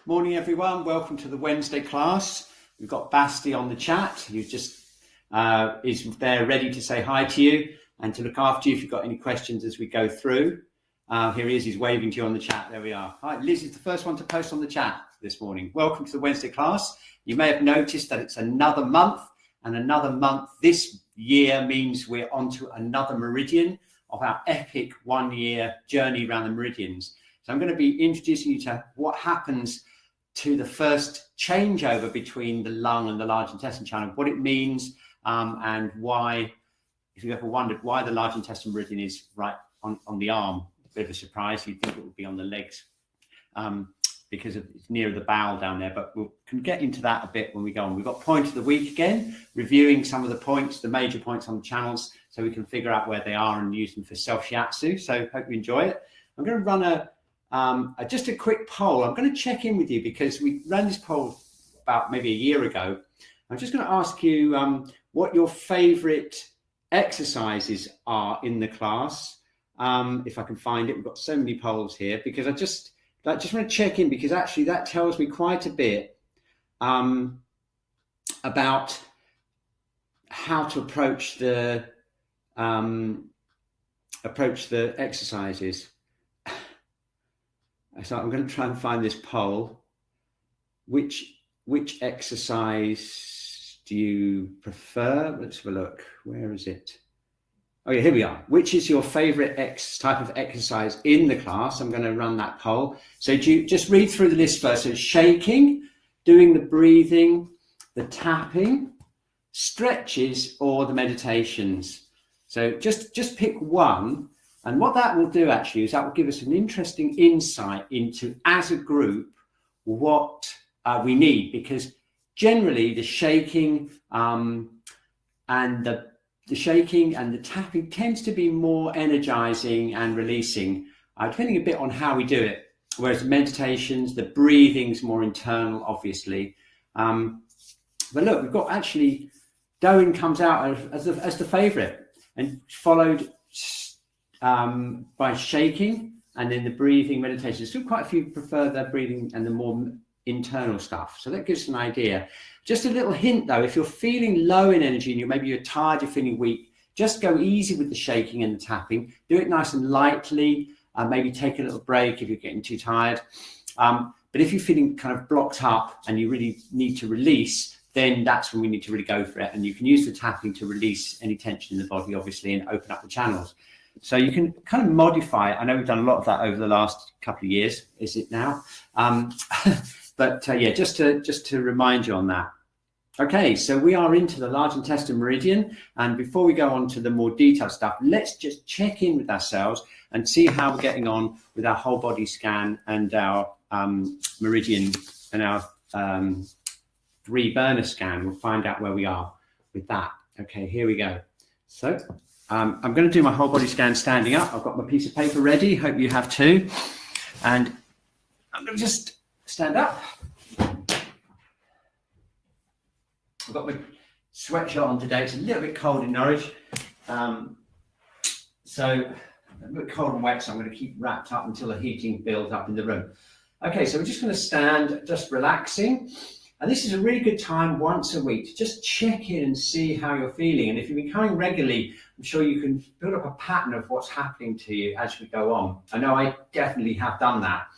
Morning everyone, welcome to the Wednesday class. We've got Basti on the chat, who just is there ready to say hi to you and to look after you if you've got any questions as we go through. Here he is, he's waving to you on the chat, there we are. Hi, Liz is the first one to post on the chat this morning. Welcome to the Wednesday class. You may have noticed that it's another month, and another month this year means we're on to another meridian of our epic 1 year journey around the meridians. So I'm going to be introducing you to what happens to the first changeover between the lung and the large intestine channel, what it means, and why, if you've ever wondered why the large intestine meridian is right on the arm, a bit of a surprise, you'd think it would be on the legs, because it's near the bowel down there, but we can get into that a bit when we go on. We've got point of the week again, reviewing some of the points, the major points on the channels, so we can figure out where they are and use them for self-shiatsu. So hope you enjoy it. I'm going to run just a quick poll. I'm going to check in with you because we ran this poll about maybe a year ago. I'm just going to ask you what your favorite exercises are in the class. If I can find it, we've got so many polls here because I just want to check in because actually that tells me quite a bit about how to approach the exercises. So I'm going to try and find this poll. Which exercise do you prefer? Let's have a look. Where is it? Oh yeah, here we are. Which is your favorite type of exercise in the class? I'm going to run that poll. So do you just read through the list first? So shaking, doing the breathing, the tapping, stretches, or the meditations. So just pick one. And what that will do actually is that will give us an interesting insight into, as a group, what we need, because generally the shaking and the shaking and the tapping tends to be more energizing and releasing, depending a bit on how we do it. Whereas meditations, the breathing's more internal, obviously. But look, we've got actually Doan comes out as the favorite, and followed by shaking and then the breathing meditation. So quite a few prefer the breathing and the more internal stuff. So that gives an idea. Just a little hint though, if you're feeling low in energy and maybe you're tired, you're feeling weak, just go easy with the shaking and the tapping. Do it nice and lightly. Maybe take a little break if you're getting too tired. But if you're feeling kind of blocked up and you really need to release, then that's when we need to really go for it. And you can use the tapping to release any tension in the body, obviously, and open up the channels. So you can kind of modify it. I know we've done a lot of that over the last couple of years. Is it now? But yeah, just to remind you on that. Okay, so we are into the large intestine meridian. And before we go on to the more detailed stuff, let's just check in with ourselves and see how we're getting on with our whole body scan and our meridian and our 3 burner scan. We'll find out where we are with that. Okay, here we go. So I'm going to do my whole body scan standing up. I've got my piece of paper ready. Hope you have too. And I'm going to just stand up. I've got my sweatshirt on today. It's a little bit cold in Norwich. So a bit cold and wet, so I'm going to keep wrapped up until the heating builds up in the room. Okay, so we're just going to stand, just relaxing. And this is a really good time once a week to just check in and see how you're feeling. And if you've been coming regularly, I'm sure you can build up a pattern of what's happening to you as we go on. I know I definitely have done that.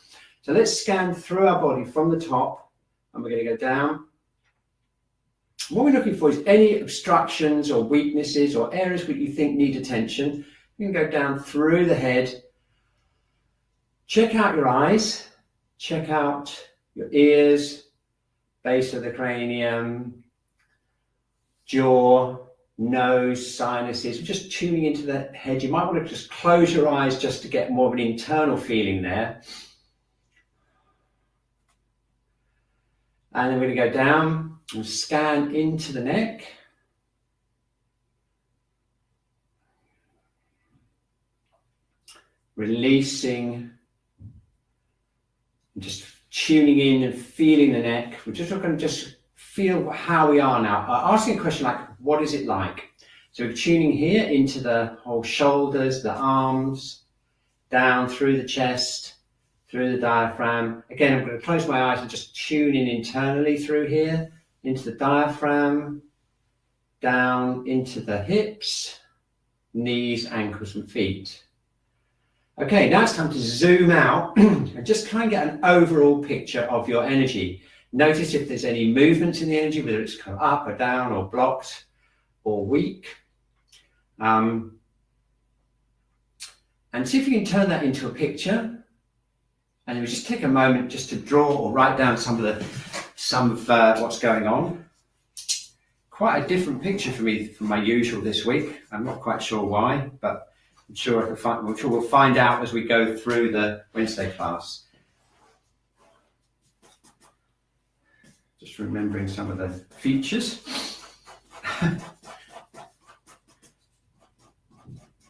So let's scan through our body from the top, and we're going to go down. What we're looking for is any obstructions or weaknesses or areas that you think need attention. You can go down through the head. Check out your eyes. Check out your ears, base of the cranium, jaw, nose, sinuses. Just tuning into the head. You might want to just close your eyes just to get more of an internal feeling there. And then we're going to go down and scan into the neck. Releasing, just tuning in and feeling the neck. We're just going to just feel how we are now. Asking a question like, what is it like? So we're tuning here into the whole shoulders, the arms, down through the chest, through the diaphragm. Again, I'm going to close my eyes and just tune in internally through here, into the diaphragm, down into the hips, knees, ankles and feet. Okay, now it's time to zoom out and just try and get an overall picture of your energy. Notice if there's any movement in the energy, whether it's come up or down or blocked or weak. And see if you can turn that into a picture. And then we just take a moment just to draw or write down some of what's going on. Quite a different picture for me from my usual this week. I'm not quite sure why, but I'm sure we'll find out as we go through the Wednesday class. Just remembering some of the features.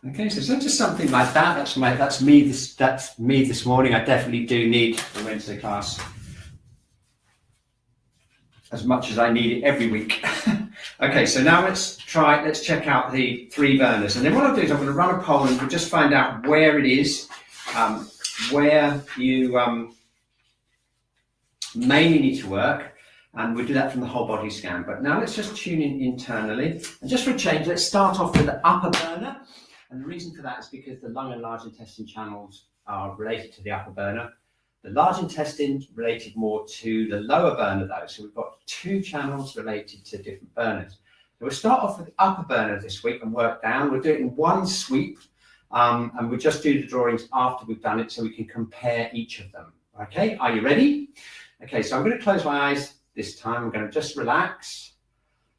Okay, so just something like that. That's me this morning. I definitely do need the Wednesday class as much as I need it every week. Okay, so now let's check out the 3 burners. And then what I'll do is I'm going to run a poll and we'll just find out where it is, where you mainly need to work. And we'll do that from the whole body scan. But now let's just tune in internally. And just for a change, let's start off with the upper burner. And the reason for that is because the lung and large intestine channels are related to the upper burner. The large intestine related more to the lower burner though. So we've got 2 channels related to different burners. So we'll start off with the upper burner this week and work down. We'll do it in one sweep. And we'll just do the drawings after we've done it so we can compare each of them. Okay, are you ready? Okay, so I'm going to close my eyes this time. I'm going to just relax.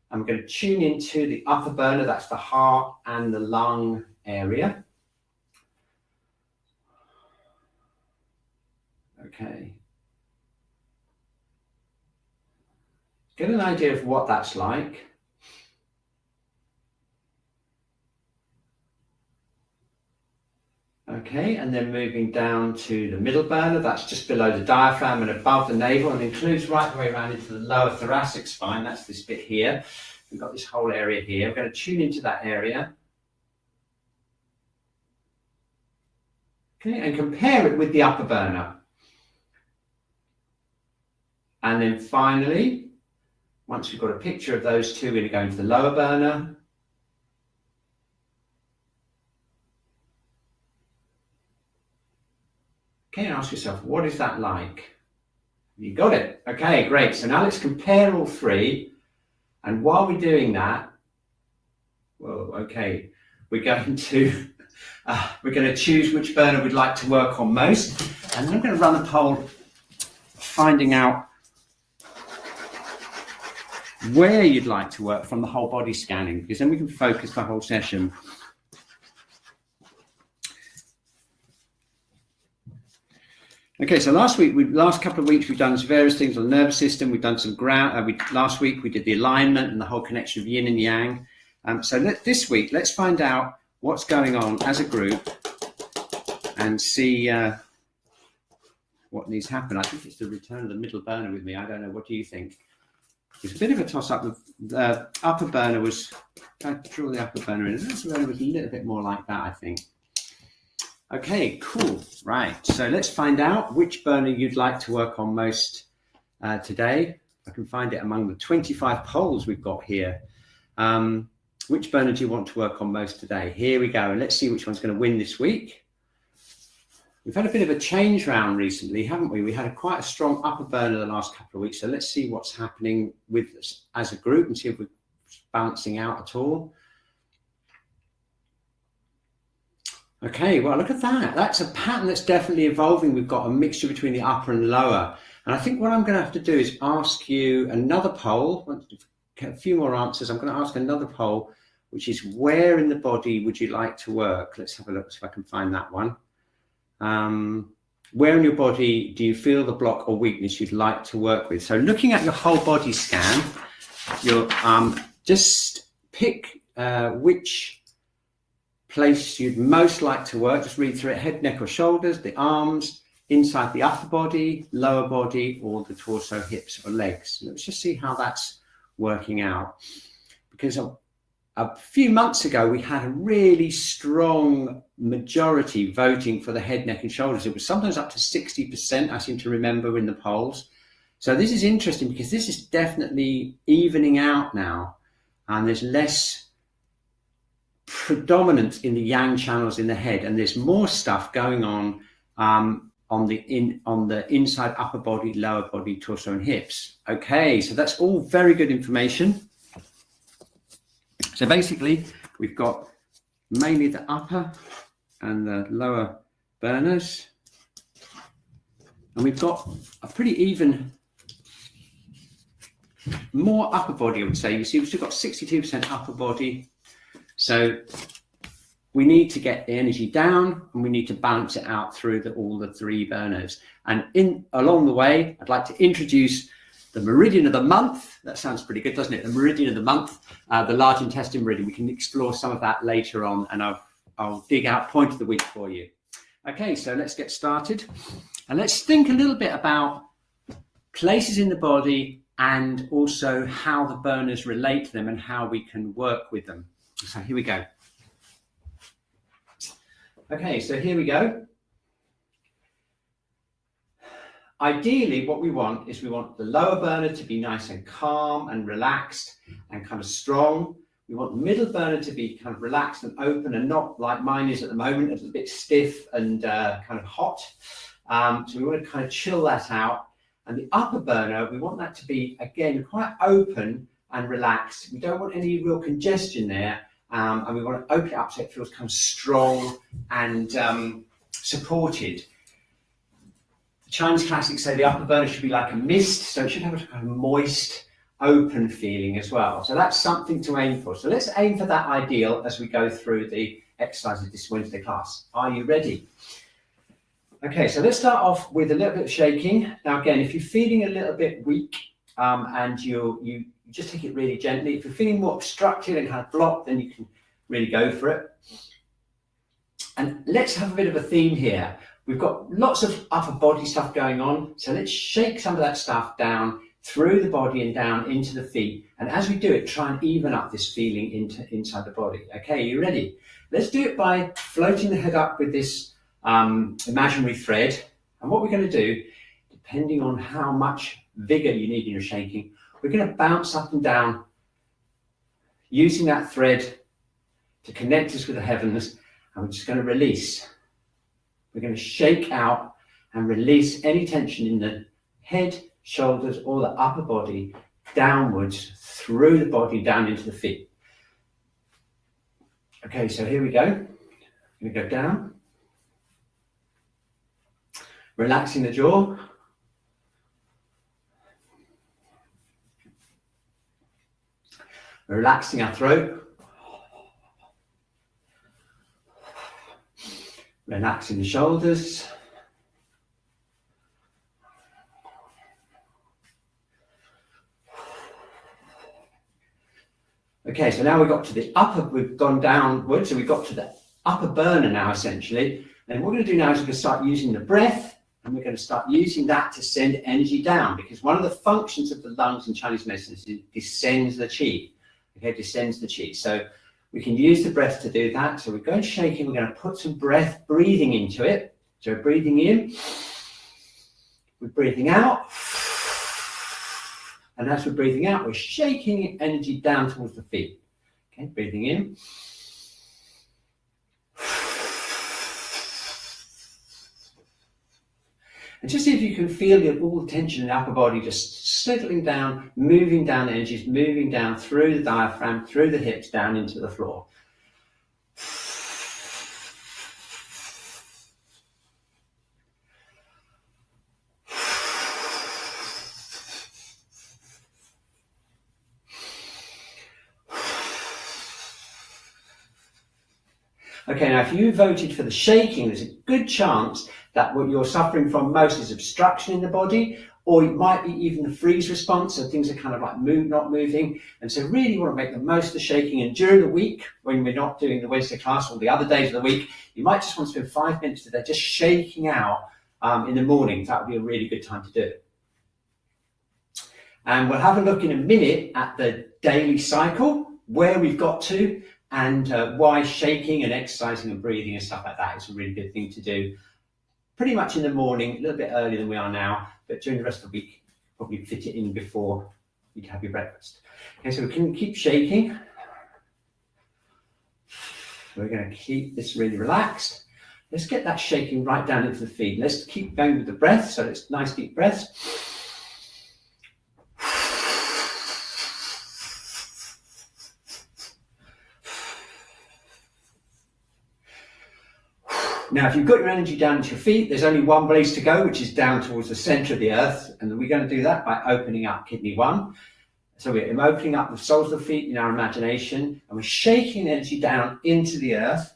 I'm going to tune into the upper burner. That's the heart and the lung area. Okay. Get an idea of what that's like. Okay, and then moving down to the middle burner, that's just below the diaphragm and above the navel and includes right the way around into the lower thoracic spine. That's this bit here. We've got this whole area here. I'm going to tune into that area. Okay, and compare it with the upper burner. And then finally, once we've got a picture of those 2, we're going to go into the lower burner. Okay, and ask yourself, what is that like? You got it. Okay, great. So now let's compare all 3. And while we're doing that, well, okay, we're going to choose which burner we'd like to work on most. And I'm going to run a poll finding out where you'd like to work from the whole body scanning, because then we can focus the whole session. Okay, so last couple of weeks, we've done various things on the nervous system. We've done some last week, we did the alignment and the whole connection of yin and yang. This week, let's find out what's going on as a group and see what needs to happen. I think it's the return of the middle burner with me. I don't know. What do you think? It's a bit of a toss-up. The upper burner was, I draw the upper burner in. The upper burner was a little bit more like that, I think. Okay, cool. Right, so let's find out which burner you'd like to work on most today. I can find it among the 25 polls we've got here. Which burner do you want to work on most today? Here we go. And let's see which one's going to win this week. We've had a bit of a change round recently, haven't we? We had quite a strong upper burner the last couple of weeks. So let's see what's happening with us as a group and see if we're balancing out at all. Okay, well, look at that. That's a pattern that's definitely evolving. We've got a mixture between the upper and lower. And I think what I'm going to have to do is ask you another poll, a few more answers. I'm going to ask another poll, which is where in the body would you like to work? Let's have a look if I can find that one. Where in your body do you feel the block or weakness you'd like to work with? So looking at your whole body scan, you'll just pick which place you'd most like to work. Just read through it: head, neck or shoulders, the arms, inside the upper body, lower body, or the torso, hips or legs. Let's just see how that's working out. Because a few months ago, we had a really strong majority voting for the head, neck and shoulders. It was sometimes up to 60%, I seem to remember, in the polls. So this is interesting because this is definitely evening out now, and there's less predominance in the yang channels in the head, and there's more stuff going on the inside upper body, lower body, torso and hips. Okay, so that's all very good information. So basically, we've got mainly the upper and the lower burners, and we've got a pretty even, more upper body, I would say. You see, we've still got 62% upper body. So we need to get the energy down, and we need to balance it out through all the 3 burners. And along the way, I'd like to introduce the Meridian of the month. That sounds pretty good, doesn't it? The Meridian of the month, the large intestine meridian. We can explore some of that later on, and I'll dig out point of the week for you. Okay, so let's get started. And let's think a little bit about places in the body and also how the burners relate to them and how we can work with them. So here we go. Okay, so here we go. Ideally, what we want is we want the lower burner to be nice and calm and relaxed and kind of strong. We want the middle burner to be kind of relaxed and open and not like mine is at the moment, it's a bit stiff and kind of hot. So we want to kind of chill that out. And the upper burner, we want that to be, again, quite open and relaxed. We don't want any real congestion there. And we want to open it up so it feels kind of strong and supported. The Chinese classics say the upper burner should be like a mist, so it should have a kind of moist, open feeling as well. So that's something to aim for. So let's aim for that ideal as we go through the exercises this Wednesday class. Are you ready? Okay, so let's start off with a little bit of shaking. Now again, if you're feeling a little bit weak and you just take it really gently. If you're feeling more obstructed and kind of blocked, then you can really go for it. And let's have a bit of a theme here. We've got lots of upper body stuff going on. So let's shake some of that stuff down through the body and down into the feet. And as we do it, try and even up this feeling inside the body. Okay, you ready? Let's do it by floating the head up with this imaginary thread. And what we're going to do, depending on how much vigor you need in your shaking, we're going to bounce up and down using that thread to connect us with the heavens, and we're just going to release. We're going to shake out and release any tension in the head, shoulders, or the upper body downwards through the body down into the feet. Okay, so here we go. I'm going to go down, relaxing the jaw. Relaxing our throat, relaxing the shoulders, okay, so now we've got to the upper, we've gone downwards, so we've got to the upper burner now essentially, and what we're going to do now is we're going to start using the breath, and we're going to start using that to send energy down, because one of the functions of the lungs in Chinese medicine is it descends the qi. Okay, descends the qi. So we can use the breath to do that. So we're going shaking, we're going to put some breathing into it. So we're breathing in, we're breathing out. And as we're breathing out, we're shaking energy down towards the feet. Okay, breathing in. And just see if you can feel all the tension in the upper body just settling down, moving down energies, moving down through the diaphragm, through the hips, down into the floor. Okay, now if you voted for the shaking, there's a good chance that what you're suffering from most is obstruction in the body, or it might be even the freeze response, so things are kind of like not moving. And so really you want to make the most of the shaking. And during the week, when we're not doing the Wednesday class or the other days of the week, you might just want to spend 5 minutes today just shaking out in the morning. That would be a really good time to do it. And we'll have a look in a minute at the daily cycle, where we've got to, and why shaking and exercising and breathing and stuff like that is a really good thing to do. Pretty much in the morning, a little bit earlier than we are now, but during the rest of the week, probably fit it in before you have your breakfast. Okay, so we can keep shaking. We're going to keep this really relaxed. Let's get that shaking right down into the feet. Let's keep going with the breath. So it's nice deep breaths. Now, if you've got your energy down into your feet, there's only one place to go, which is down towards the center of the earth. And we're going to do that by opening up kidney 1. So we're opening up the soles of the feet in our imagination, and we're shaking energy down into the earth.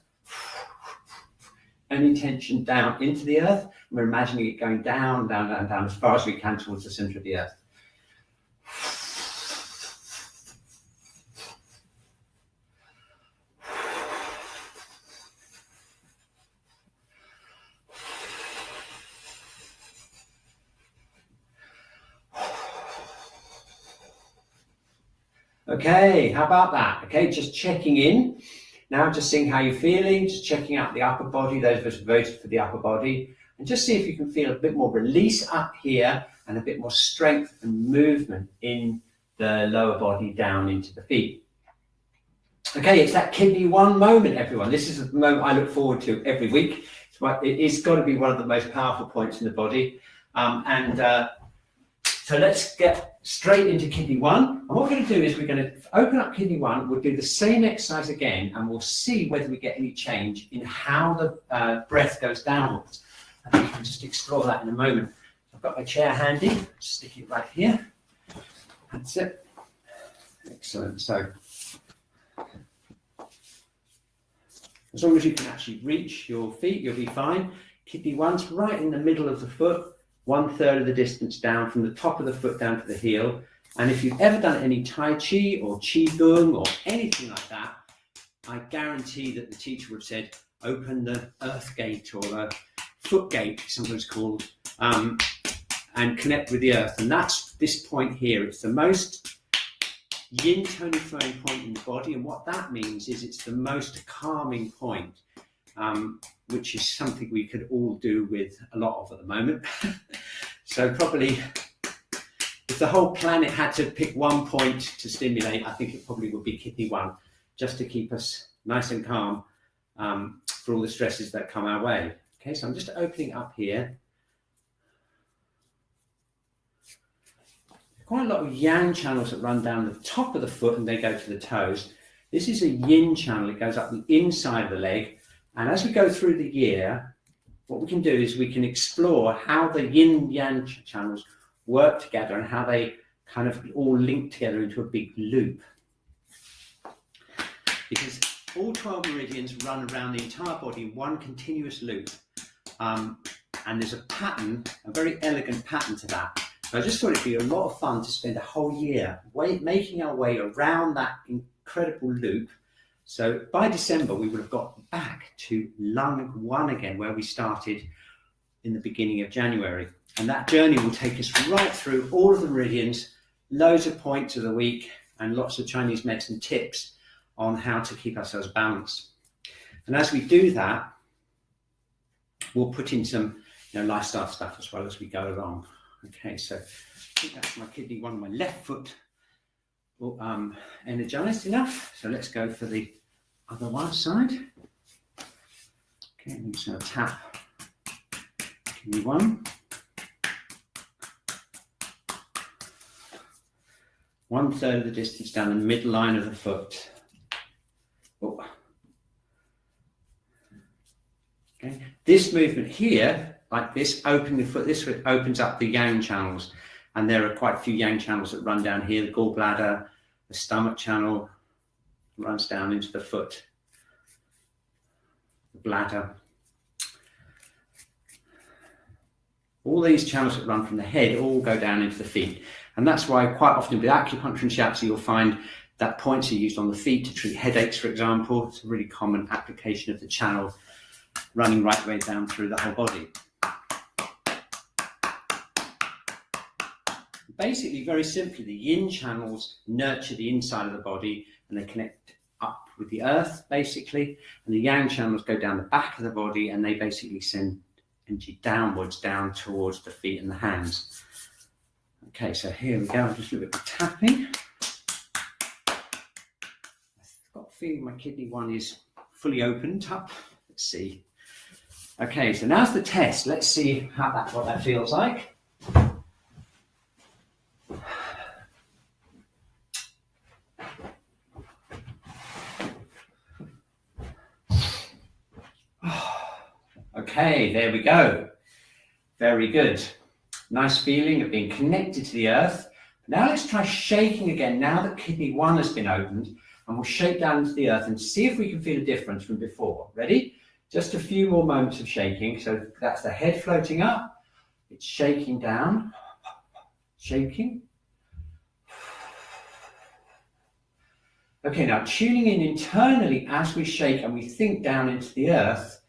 Any tension down into the earth. And we're imagining it going down, down, down, down as far as we can towards the center of the earth. Okay, how about that? Okay, just checking in. Now just seeing how you're feeling, just checking out the upper body, those of us who voted for the upper body, and just see if you can feel a bit more release up here and a bit more strength and movement in the lower body down into the feet. Okay, it's that kidney 1 moment, everyone. This is the moment I look forward to every week. It's got to be one of the most powerful points in the body. So let's get straight into kidney 1. And what we're going to do is we're going to open up kidney 1. We'll do the same exercise again, and we'll see whether we get any change in how the breath goes downwards. I think we can just explore that in a moment. I've got my chair handy. Stick it right here. That's it. Excellent. So as long as you can actually reach your feet, you'll be fine. Kidney 1's right in the middle of the foot. 1/3 of the distance down from the top of the foot down to the heel. And if you've ever done any Tai Chi or Qi Gong or anything like that, I guarantee that the teacher would have said, open the earth gate or the foot gate, sometimes called, and connect with the earth. And that's this point here. It's the most yin tony flowing point in the body. And what that means is it's the most calming point. Which is something we could all do with a lot of at the moment. So probably if the whole planet had to pick one point to stimulate, I think it probably would be kidney 1, just to keep us nice and calm for all the stresses that come our way. Okay, so I'm just opening up here. Quite a lot of yang channels that run down the top of the foot and they go to the toes. This is a yin channel, it goes up the inside of the leg. And as we go through the year, what we can do is we can explore how the yin-yang channels work together and how they kind of all link together into a big loop. Because all 12 meridians run around the entire body in one continuous loop. And there's a pattern, a very elegant pattern to that. So I just thought it'd be a lot of fun to spend a whole year making our way around that incredible loop. So by December, we would have got back to lung 1 again, where we started in the beginning of January. And that journey will take us right through all of the meridians, loads of points of the week, and lots of Chinese medicine tips on how to keep ourselves balanced. And as we do that, we'll put in some lifestyle stuff as well as we go along. Okay, so I think that's my kidney 1 on my left foot. Energized enough, so let's go for the other one side. Okay, I'm just going to tap kidney 1. 1/3 of the distance down the midline of the foot. Oh. Okay, this movement here, like this, opening the foot, this opens up the yang channels. And there are quite a few yang channels that run down here. The gallbladder, the stomach channel runs down into the foot, the bladder. All these channels that run from the head all go down into the feet. And that's why quite often with acupuncture and shiatsu, you'll find that points are used on the feet to treat headaches, for example. It's a really common application of the channel running right the way down through the whole body. basically, very simply, the yin channels nurture the inside of the body and they connect up with the earth, basically, and the yang channels go down the back of the body and they basically send energy downwards, down towards the feet and the hands. Okay, so here we go. I'll just do a bit of tapping. I've got a feeling my kidney 1 is fully opened up. Let's see. Okay, so now's the test. Let's see what that feels like. Okay, there we go. Very good. Nice feeling of being connected to the earth. Now let's try shaking again, now that kidney 1 has been opened, and we'll shake down into the earth and see if we can feel a difference from before. Ready? Just a few more moments of shaking. So that's the head floating up. It's shaking down. Shaking. Okay, now tuning in internally as we shake and we think down into the earth,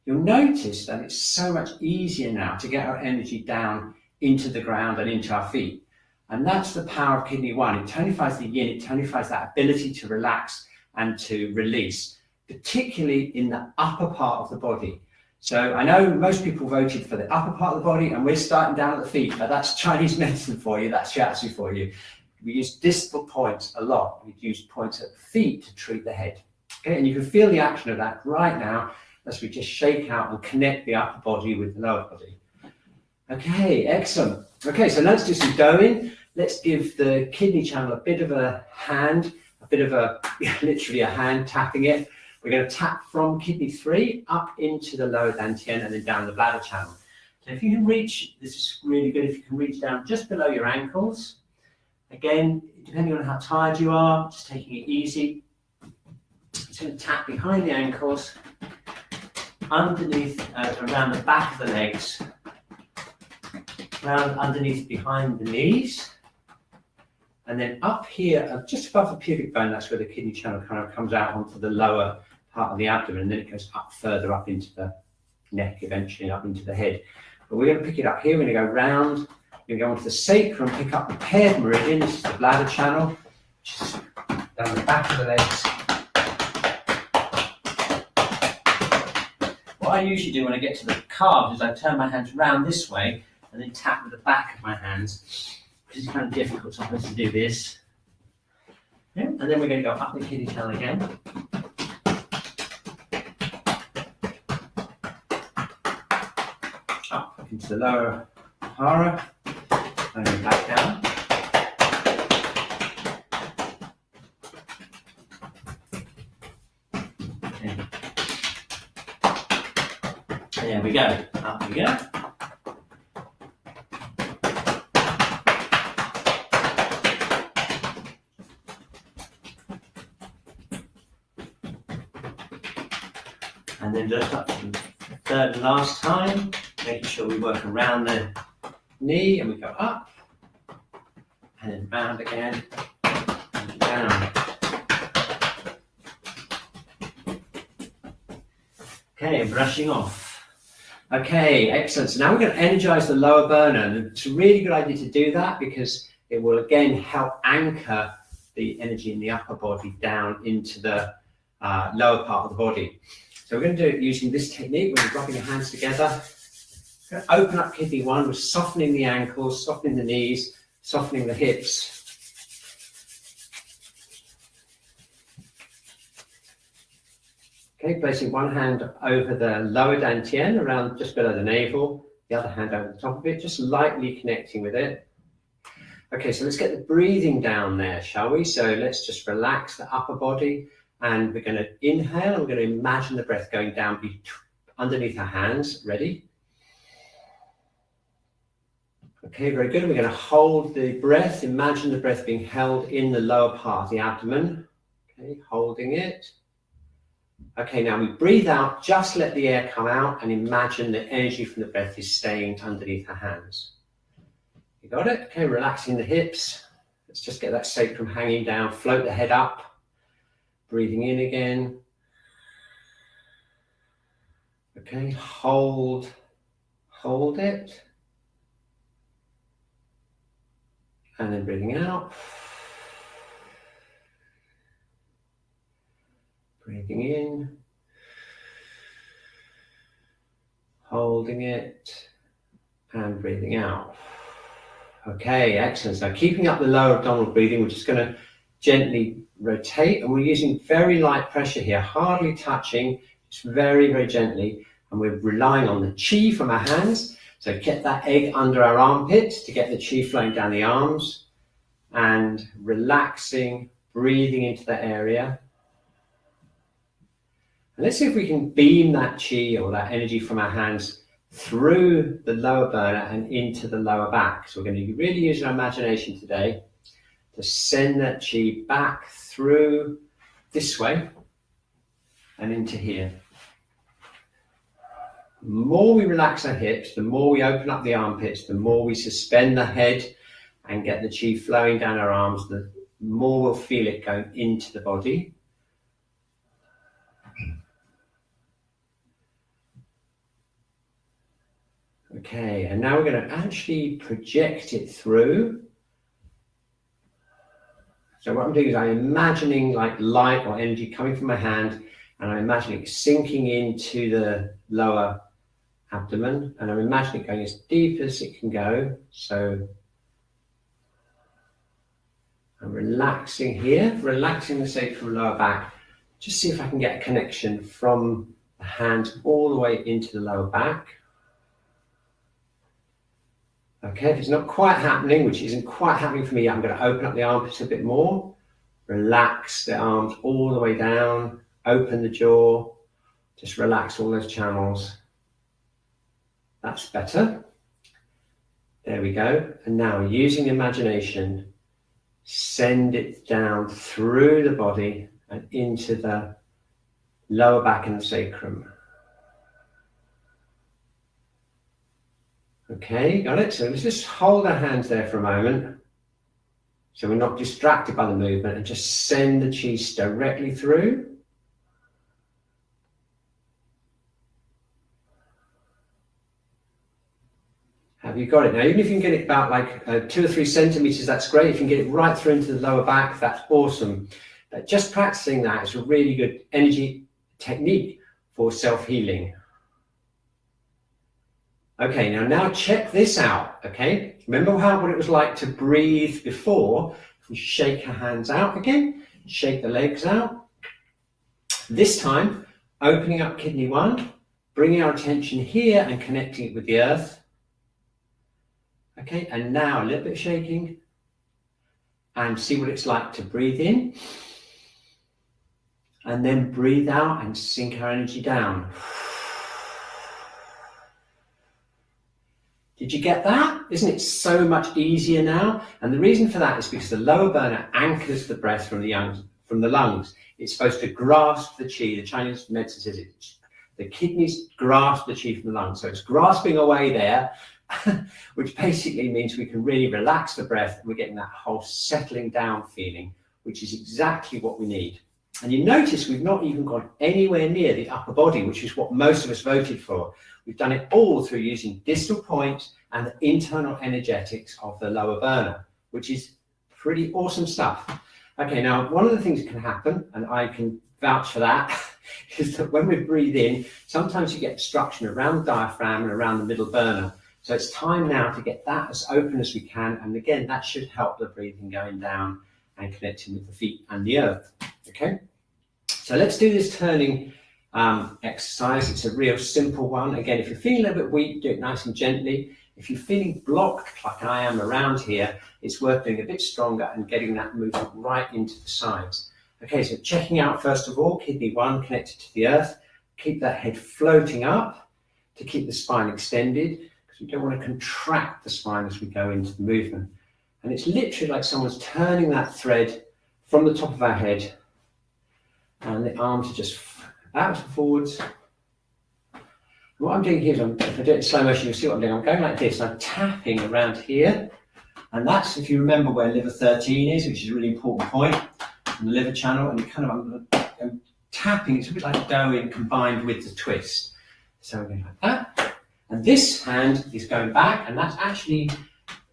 you'll notice that it's so much easier now to get our energy down into the ground and into our feet. And that's the power of kidney 1. It tonifies the yin, it tonifies that ability to relax and to release, particularly in the upper part of the body. So I know most people voted for the upper part of the body and we're starting down at the feet, but that's Chinese medicine for you, that's Shiatsu for you. We use distal points a lot. We use points at the feet to treat the head. Okay, and you can feel the action of that right now as we just shake out and connect the upper body with the lower body. Okay, excellent. Okay, so let's do some doing. Let's give the kidney channel a bit of a hand, literally a hand tapping it. We're going to tap from kidney 3 up into the lower dantian and then down the bladder channel. So if you can reach, this is really good, if you can reach down just below your ankles. Again, depending on how tired you are, just taking it easy. Just going to tap behind the ankles, underneath, around the back of the legs, around underneath behind the knees, and then up here, just above the pubic bone, that's where the kidney channel kind of comes out onto the lower part of the abdomen, and then it goes up further up into the neck, eventually up into the head. But we're going to pick it up here, we're going to go round, we're going to go onto the sacrum, pick up the paired meridian, this is the bladder channel, which is down the back of the legs. What I usually do when I get to the calves is I turn my hands round this way and then tap with the back of my hands, because it's kind of difficult sometimes to do this. Yeah. And then we're going to go up the kidney channel again. Up into the lower hara, and then back down. Okay. There we go, up we go. And then just up to the third and last time, making sure we work around the knee and we go up, and then round again, and down. Okay, brushing off. Okay, excellent. So now we're going to energize the lower burner. And it's a really good idea to do that because it will again help anchor the energy in the upper body down into the lower part of the body. So we're going to do it using this technique where we're rubbing your hands together. We're going to open up kidney 1, we're softening the ankles, softening the knees, softening the hips. Okay, placing one hand over the lower dantian, around just below the navel, the other hand over the top of it, just lightly connecting with it. Okay, so let's get the breathing down there, shall we? So let's just relax the upper body. And we're going to inhale, and we're going to imagine the breath going down underneath our hands. Ready? Okay, very good. We're going to hold the breath. Imagine the breath being held in the lower part of the abdomen. Okay, holding it. Okay, now we breathe out, just let the air come out, and imagine the energy from the breath is staying underneath our hands. You got it? Okay, relaxing the hips. Let's just get that sacrum hanging down, float the head up. Breathing in again. Okay, hold it. And then breathing out. Breathing in. Holding it. And breathing out. Okay, excellent. So keeping up the lower abdominal breathing, we're just going to gently rotate, and we're using very light pressure here, hardly touching, just very, very gently, and we're relying on the Qi from our hands. So get that egg under our armpit to get the Qi flowing down the arms, and relaxing, breathing into that area. And let's see if we can beam that Qi or that energy from our hands through the lower burner and into the lower back. So we're going to really use our imagination today to send that Qi back through this way and into here. The more we relax our hips, the more we open up the armpits, the more we suspend the head and get the Qi flowing down our arms, the more we'll feel it going into the body. Okay, and now we're going to actually project it through. So what I'm doing is I'm imagining like light or energy coming from my hand, and I'm imagining it sinking into the lower abdomen, and I'm imagining it going as deep as it can go. So I'm relaxing here, relaxing the sacral lower back. Just see if I can get a connection from the hands all the way into the lower back. Okay, if it's not quite happening, which isn't quite happening for me, I'm going to open up the armpits a bit more, relax the arms all the way down, open the jaw, just relax all those channels. That's better. There we go. And now using imagination, send it down through the body and into the lower back and the sacrum. Okay, got it? So let's just hold our hands there for a moment, so we're not distracted by the movement, and just send the Qi directly through. Have you got it? Now, even if you can get it about like 2 or 3 centimeters, that's great. If you can get it right through into the lower back, that's awesome. Just practicing that is a really good energy technique for self-healing. Okay, now check this out, okay? Remember what it was like to breathe before? If we shake our hands out again, shake the legs out. This time, opening up kidney 1, bringing our attention here and connecting it with the earth. Okay, and now a little bit of shaking. And see what it's like to breathe in. And then breathe out and sink our energy down. Did you get that? Isn't it so much easier now? And the reason for that is because the lower burner anchors the breath from the lungs. It's supposed to grasp the Qi. The Chinese medicine says it. The kidneys grasp the Qi from the lungs. So it's grasping away there, which basically means we can really relax the breath. We're getting that whole settling down feeling, which is exactly what we need. And you notice we've not even gone anywhere near the upper body, which is what most of us voted for. We've done it all through using distal points and the internal energetics of the lower burner, which is pretty awesome stuff. Okay, now one of the things that can happen, and I can vouch for that, is that when we breathe in, sometimes you get obstruction around the diaphragm and around the middle burner. So it's time now to get that as open as we can. And again, that should help the breathing going down and connecting with the feet and the earth. Okay, so let's do this turning exercise. It's a real simple one. Again, if you're feeling a little bit weak, do it nice and gently. If you're feeling blocked like I am around here, it's worth doing a bit stronger and getting that movement right into the sides. Okay, so checking out first of all, kidney 1 connected to the earth. Keep that head floating up to keep the spine extended, because we don't want to contract the spine as we go into the movement. And it's literally like someone's turning that thread from the top of our head, and the arms are just backwards and forwards. What I'm doing here is, if I do it in slow motion, you'll see what I'm doing. I'm going like this. I'm tapping around here. And that's, if you remember, where liver 13 is, which is a really important point on the liver channel. And I'm tapping. It's a bit like going combined with the twist. So I'm going like that. And this hand is going back. And that's actually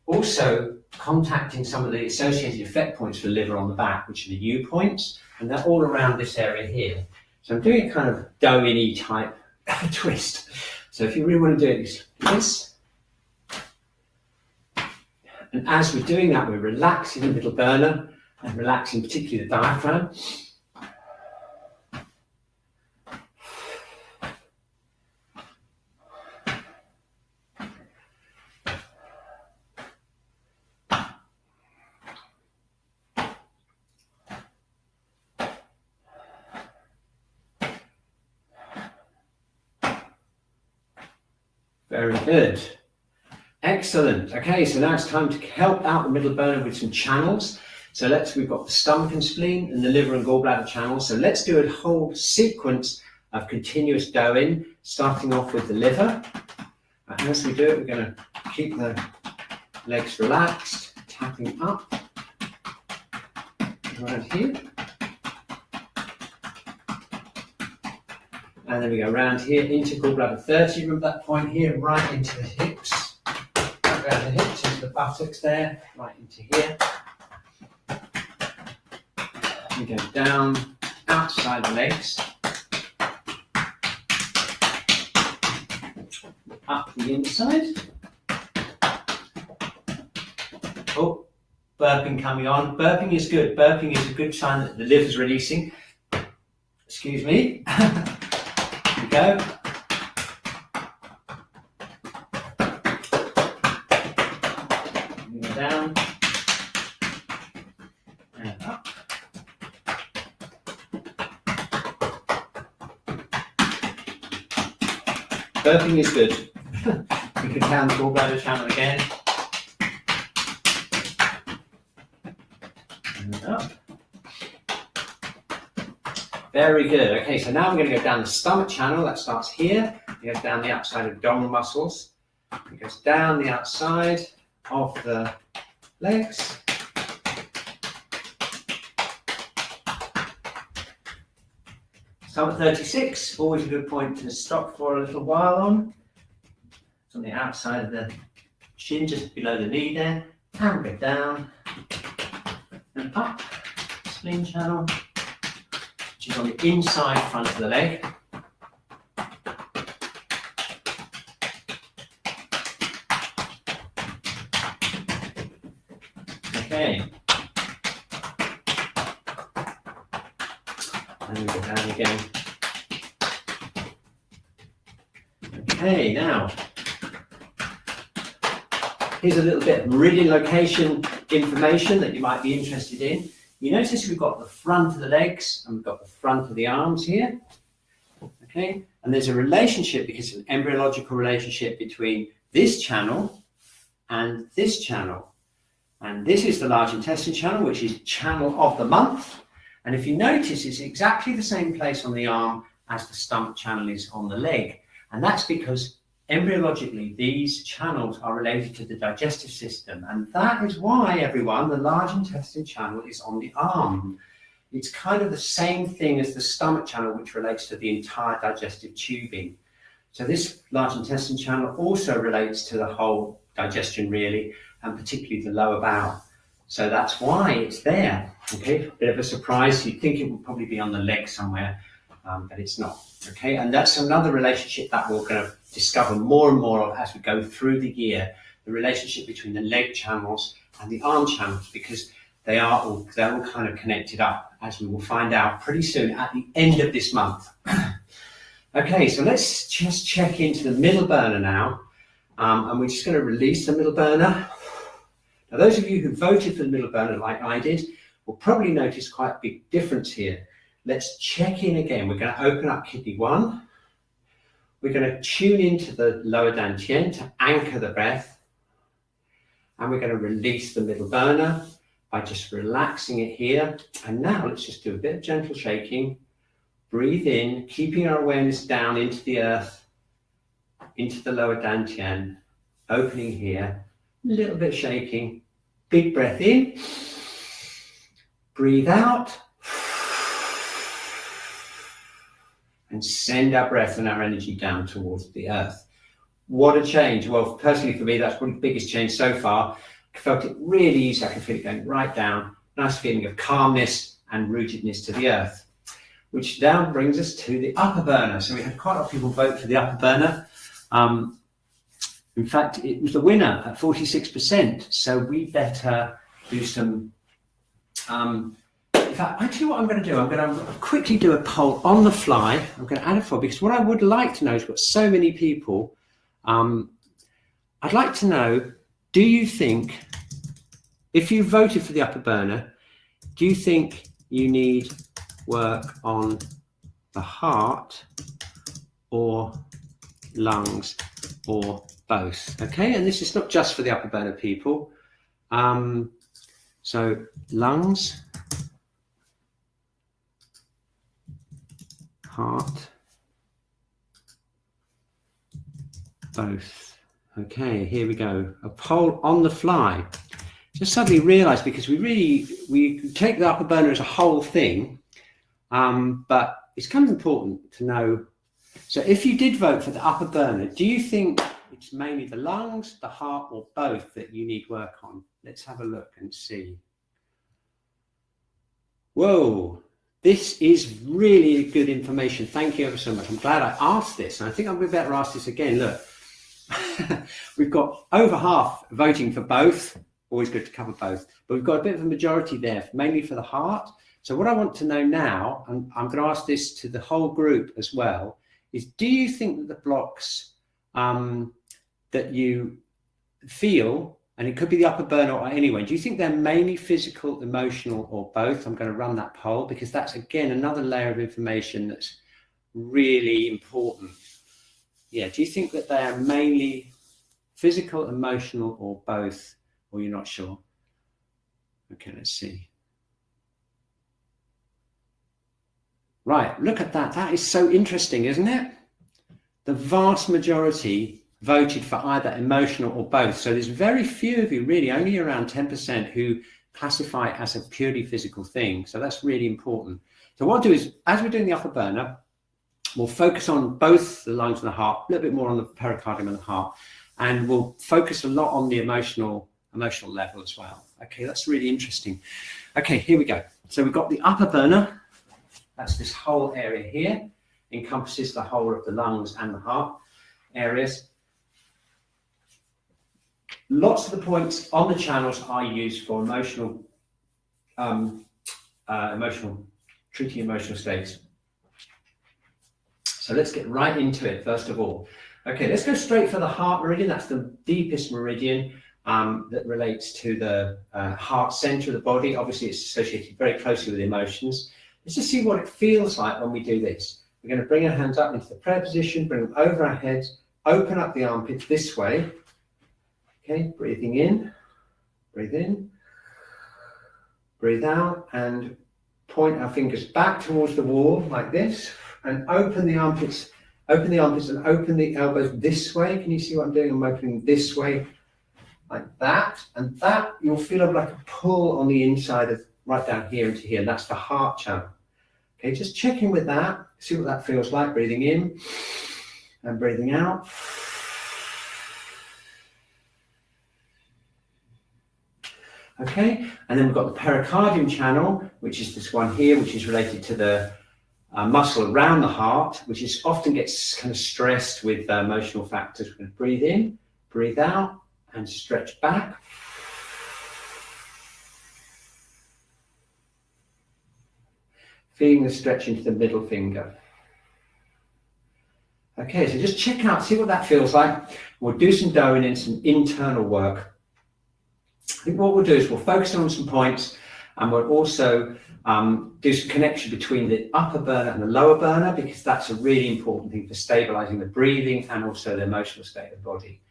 Also contacting some of the associated effect points for the liver on the back, which are the U points, and they're all around this area here. So I'm doing a kind of Do-in-y type twist. So if you really want to do it, it's this. And as we're doing that, we're relaxing the middle burner and relaxing particularly the diaphragm. Very good. Excellent. Okay, so now it's time to help out the middle burner with some channels. So we've got the stomach and spleen and the liver and gallbladder channels. So let's do a whole sequence of continuous Do-in, starting off with the liver. And as we do it, we're going to keep the legs relaxed, tapping up around here. And then we go around here into gallbladder 30, remember that point here, right into the hips. Around the hips, into the buttocks there, right into here. We go down outside the legs. Up the inside. Oh, burping coming on. Burping is good. Burping is a good sign that the liver's releasing. Excuse me. Go. Go down and up. Burping is good. We can count the gallbladder channel again. And up. Very good. Okay, so now we're going to go down the stomach channel. That starts here. It goes down the outside of abdominal muscles. It goes down the outside of the legs. Stomach 36, always a good point to stop for a little while on. It's on the outside of the shin, just below the knee there. And go down and up. Spleen channel, which is on the inside front of the leg. Okay. And we go down again. Okay, now, here's a little bit of meridian location information that you might be interested in. You notice we've got the front of the legs and we've got the front of the arms here. Okay, and there's a relationship, because an embryological relationship between this channel and this channel. And this is the large intestine channel, which is channel of the month. And if you notice, it's exactly the same place on the arm as the stomach channel is on the leg. And that's because embryologically, these channels are related to the digestive system. And that is why, everyone, the large intestine channel is on the arm. It's kind of the same thing as the stomach channel, which relates to the entire digestive tubing. So this large intestine channel also relates to the whole digestion, really, and particularly the lower bowel. So that's why it's there. Okay, bit of a surprise. You'd think it would probably be on the leg somewhere, but it's not. Okay, and that's another relationship that we're going to discover more and more of as we go through the year, the relationship between the leg channels and the arm channels, because they're all kind of connected up, as we will find out pretty soon at the end of this month. Okay, so let's just check into the middle burner now, and we're just going to release the middle burner. Now, those of you who voted for the middle burner like I did will probably notice quite a big difference here. Let's check in again. We're going to open up kidney 1. We're going to tune into the lower dantian to anchor the breath. And we're going to release the middle burner by just relaxing it here. And now let's just do a bit of gentle shaking. Breathe in, keeping our awareness down into the earth, into the lower dantian, opening here, a little bit shaking. Big breath in, breathe out, and send our breath and our energy down towards the earth. What a change. Well, personally for me, that's probably the biggest change so far. felt it really easy. I can feel it going right down. Nice feeling of calmness and rootedness to the earth, which now brings us to the upper burner. So we had quite a lot of people vote for the upper burner. In fact, it was the winner at 46%. So we better do some, in fact, actually what I'm going to do, I'm going to quickly do a poll on the fly. I'm going to add a poll because what I would like to know is, we've got so many people. I'd like to know, do you think, if you voted for the upper burner, do you think you need work on the heart or lungs or both? Okay, and this is not just for the upper burner people. So lungs, heart, both. Okay, here we go. A poll on the fly. Just suddenly realised, because we take the upper burner as a whole thing, but it's kind of important to know. So if you did vote for the upper burner, do you think it's mainly the lungs, the heart, or both that you need work on? Let's have a look and see. Whoa, this is really good information. Thank you ever so much. I'm glad I asked this, and I think I'm going to better ask this again. Look, we've got over half voting for both. Always good to cover both, but we've got a bit of a majority there, mainly for the heart. So what I want to know now, and I'm going to ask this to the whole group as well, is, do you think that the blocks that you feel, and it could be the upper burner or anyway, do you think they're mainly physical, emotional, or both? I'm going to run that poll because that's, again, another layer of information that's really important. Yeah, do you think that they are mainly physical, emotional, or both? Or you're not sure? Okay, let's see. Right, look at that. That is so interesting, isn't it? The vast majority voted for either emotional or both. So there's very few of you, really, only around 10%, who classify it as a purely physical thing. So that's really important. So what I'll do is, as we're doing the upper burner, we'll focus on both the lungs and the heart, a little bit more on the pericardium and the heart, and we'll focus a lot on the emotional level as well. Okay, that's really interesting. Okay, here we go. So we've got the upper burner. That's this whole area here, encompasses the whole of the lungs and the heart areas. Lots of the points on the channels are used for treating emotional states. So let's get right into it first of all. Okay, let's go straight for the heart meridian. That's the deepest meridian that relates to the heart center of the body. Obviously, it's associated very closely with emotions. Let's just see what it feels like when we do this. We're going to bring our hands up into the prayer position, bring them over our heads, open up the armpits this way. Okay, breathing in, breathe out, and point our fingers back towards the wall like this, and open the armpits and open the elbows this way. Can you see what I'm doing? I'm opening this way like that, and that you'll feel like a pull on the inside of right down here into here. That's the heart channel. Okay, just checking with that, see what that feels like. Breathing in and breathing out. Okay, and then we've got the pericardium channel, which is this one here, which is related to the muscle around the heart, which is often gets kind of stressed with emotional factors. We're going to breathe in, breathe out, and stretch back. Feeling the stretch into the middle finger. Okay, so just check out, see what that feels like. We'll do some doing in some internal work. I think what we'll do is we'll focus on some points, and we'll also do some connection between the upper burner and the lower burner, because that's a really important thing for stabilizing the breathing and also the emotional state of the body.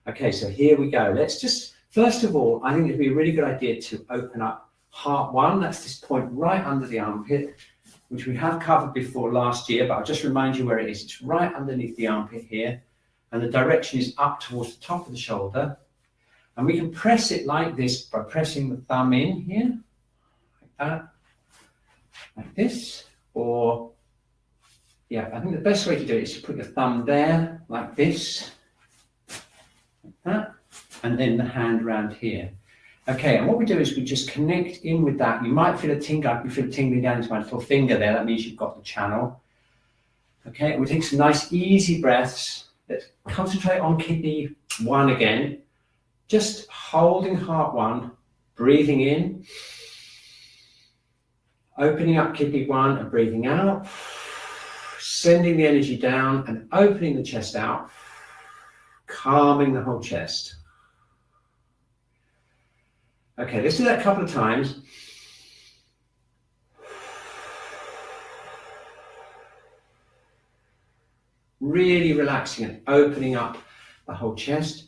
Okay, so here we go. Let's just, first of all, I think it'd be a really good idea to open up heart one. That's this point right under the armpit, which we have covered before last year, but I'll just remind you where it is. It's right underneath the armpit here, and the direction is up towards the top of the shoulder. And we can press it like this by pressing the thumb in here, like that, like this, or, yeah, I think the best way to do it is to put your thumb there, like this, like that, and then the hand around here. Okay, and what we do is we just connect in with that. You might feel a tingle, I can feel it tingling down into my little finger there. That means you've got the channel. Okay, and we take some nice easy breaths. Let's concentrate on kidney 1 again. Just holding heart 1, breathing in, opening up kidney 1 and breathing out, sending the energy down and opening the chest out, calming the whole chest. Okay, let's do that a couple of times. Really relaxing and opening up the whole chest.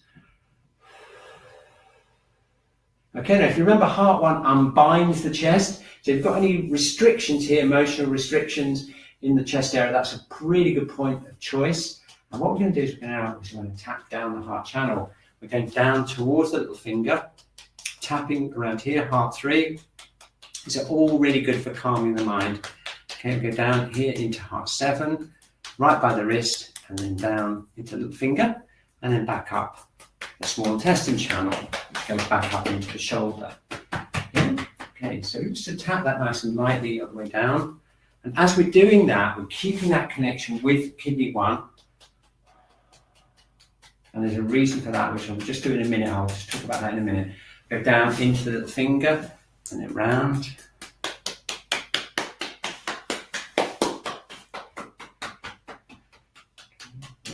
Okay, now if you remember, heart 1 unbinds the chest. So if you've got any restrictions here, emotional restrictions in the chest area, that's a really good point of choice. And what we're going to do is we're going to tap down the heart channel. We're going down towards the little finger, tapping around here, heart 3. These are all really good for calming the mind. Okay, we go down here into heart 7, right by the wrist, and then down into the little finger, and then back up the small intestine channel, which goes back up into the shoulder. Yeah? Okay, so just to tap that nice and lightly all the way down. And as we're doing that, we're keeping that connection with kidney 1. And there's a reason for that, which I'll just do in a minute. I'll just talk about that in a minute. Go down into the little finger and then round.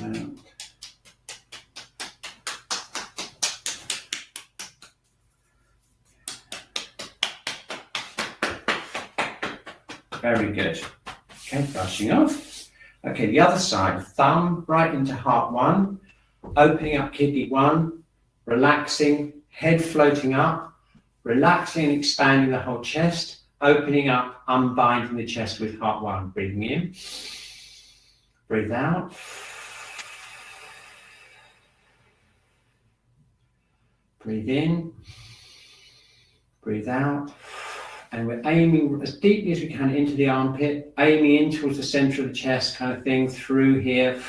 Round. Very good. Okay, brushing off. Okay, the other side, thumb right into heart 1, opening up kidney 1, relaxing, head floating up, relaxing and expanding the whole chest, opening up, unbinding the chest with heart 1. Breathing in, breathe out. Breathe in, breathe out. And we're aiming as deeply as we can into the armpit, aiming in towards the center of the chest kind of thing, through here.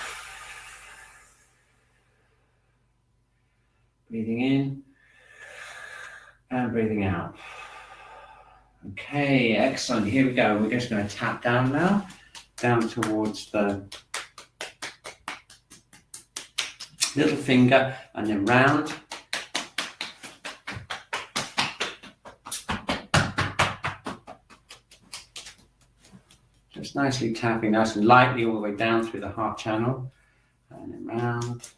Breathing in and breathing out. Okay, excellent. Here we go. We're just going to tap down now, down towards the little finger and then round. Just nicely tapping nice and lightly all the way down through the heart channel and then round.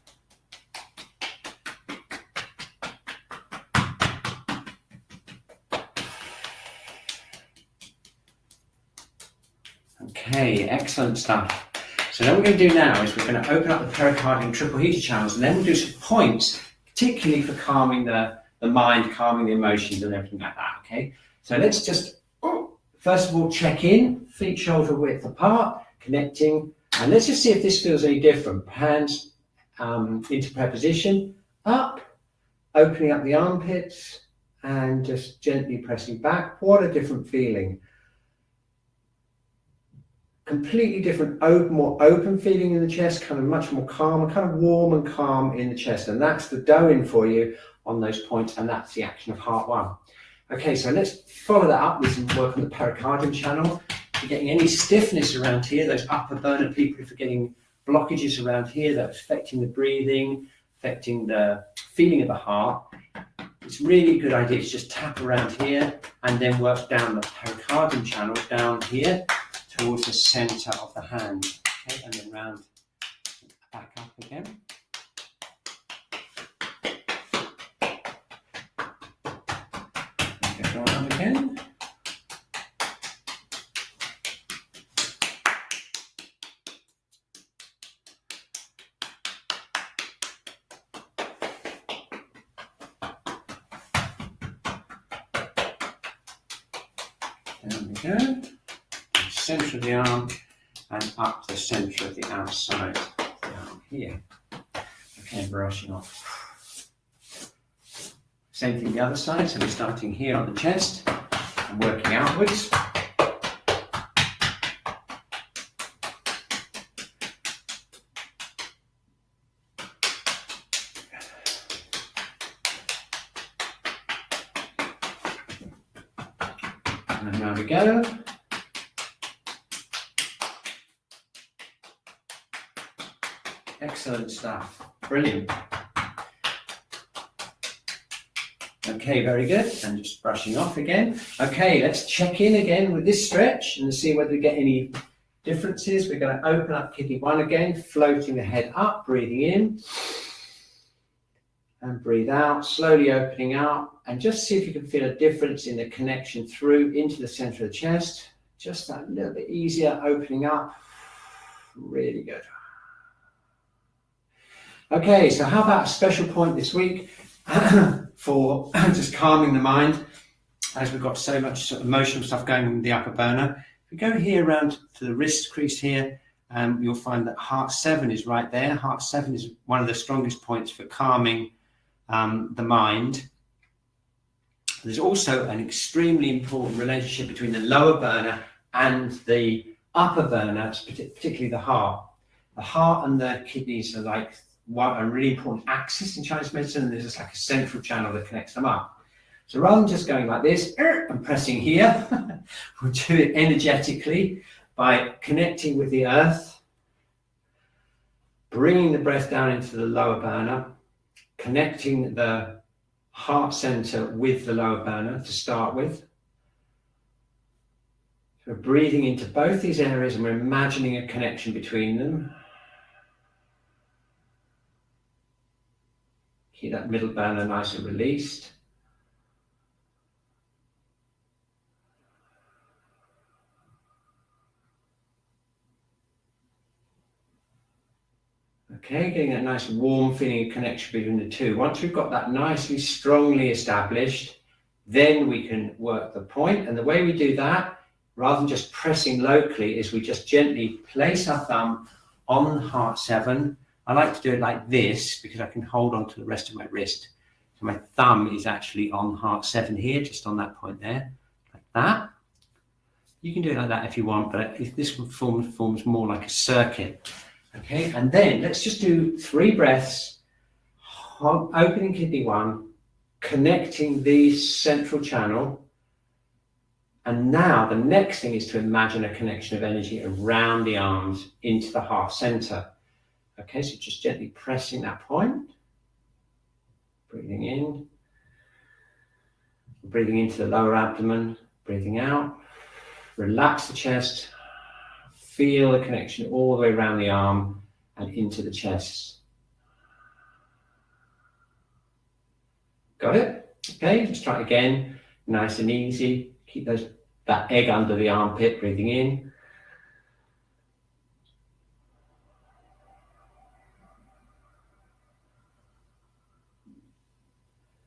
Okay, excellent stuff. So then what we're going to do now is we're going to open up the pericardium triple heater channels, and then we'll do some points, particularly for calming the mind, calming the emotions and everything like that, okay? So let's just, first of all, check in, feet shoulder width apart, connecting, and let's just see if this feels any different. Hands into prayer position, up, opening up the armpits, and just gently pressing back. What a different feeling. Completely different, more open feeling in the chest, kind of much more calm, kind of warm and calm in the chest. And that's the doing for you on those points, and that's the action of heart 1. Okay, so let's follow that up with some work on the pericardium channel. If you're getting any stiffness around here, those upper burner people, if you're getting blockages around here that are affecting the breathing, affecting the feeling of the heart, it's really a good idea to just tap around here and then work down the pericardium channel down here towards the center of the hand. Okay, and then round back up again. Okay, go around again. There we go. Center of the arm and up the center of the outside of the arm here. Okay, brushing off. Same thing the other side, so we're starting here on the chest and working outwards. And there we go. Excellent stuff. Brilliant. Okay, very good. And just brushing off again. Okay, let's check in again with this stretch and see whether we get any differences. We're going to open up kidney 1 again, floating the head up, breathing in. And breathe out, slowly opening out. And just see if you can feel a difference in the connection through into the center of the chest. Just that little bit easier opening up. Really good. Okay, so how about a special point this week for just calming the mind, as we've got so much sort of emotional stuff going on in the upper burner. If we go here around to the wrist crease here, you'll find that heart 7 is right there. Heart 7 is one of the strongest points for calming the mind. There's also an extremely important relationship between the lower burner and the upper burner, particularly the heart. The heart and the kidneys are like a really important axis in Chinese medicine, and there's just like a central channel that connects them up. So rather than just going like this and pressing here, we'll do it energetically by connecting with the earth, bringing the breath down into the lower burner, connecting the heart center with the lower burner to start with. So we're breathing into both these areas and we're imagining a connection between them. Keep that middle burner nice and released. Okay, getting that nice warm feeling of connection between the two. Once we've got that nicely, strongly established, then we can work the point. And the way we do that, rather than just pressing locally, is we just gently place our thumb on heart 7. I like to do it like this because I can hold on to the rest of my wrist. So my thumb is actually on heart 7 here, just on that point there, like that. You can do it like that if you want, but this one forms more like a circuit. Okay, and then let's just do 3 breaths, opening kidney 1, connecting the central channel. And now the next thing is to imagine a connection of energy around the arms into the heart center. Okay, so just gently pressing that point, breathing in, breathing into the lower abdomen, breathing out, relax the chest, feel the connection all the way around the arm and into the chest. Got it? Okay, let's try it again, nice and easy. Keep that egg under the armpit, breathing in.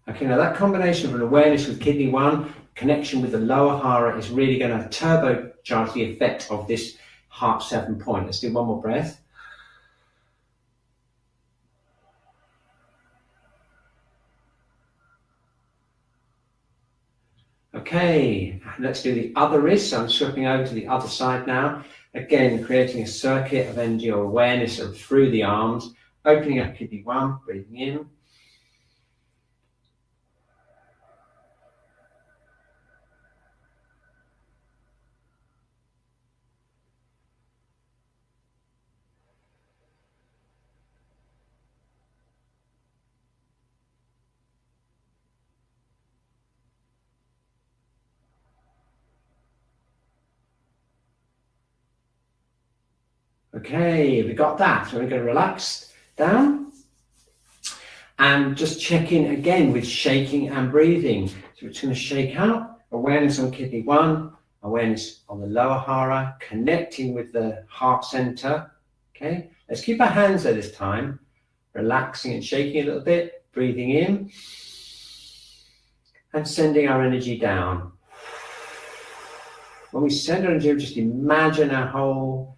Okay, now that combination of an awareness with kidney 1, connection with the lower hara is really going to turbocharge the effect of this heart 7 point. Let's do one more breath. Okay, let's do the other wrist. So I'm swapping over to the other side now. Again, creating a circuit of energy or awareness through the arms, opening up kidney 1, breathing in. Okay, we got that. So we're going to relax down and just check in again with shaking and breathing. So it's going to shake out, awareness on kidney 1, awareness on the lower hara, connecting with the heart center. Okay, let's keep our hands there this time, relaxing and shaking a little bit, breathing in and sending our energy down. When we send our energy, just imagine our whole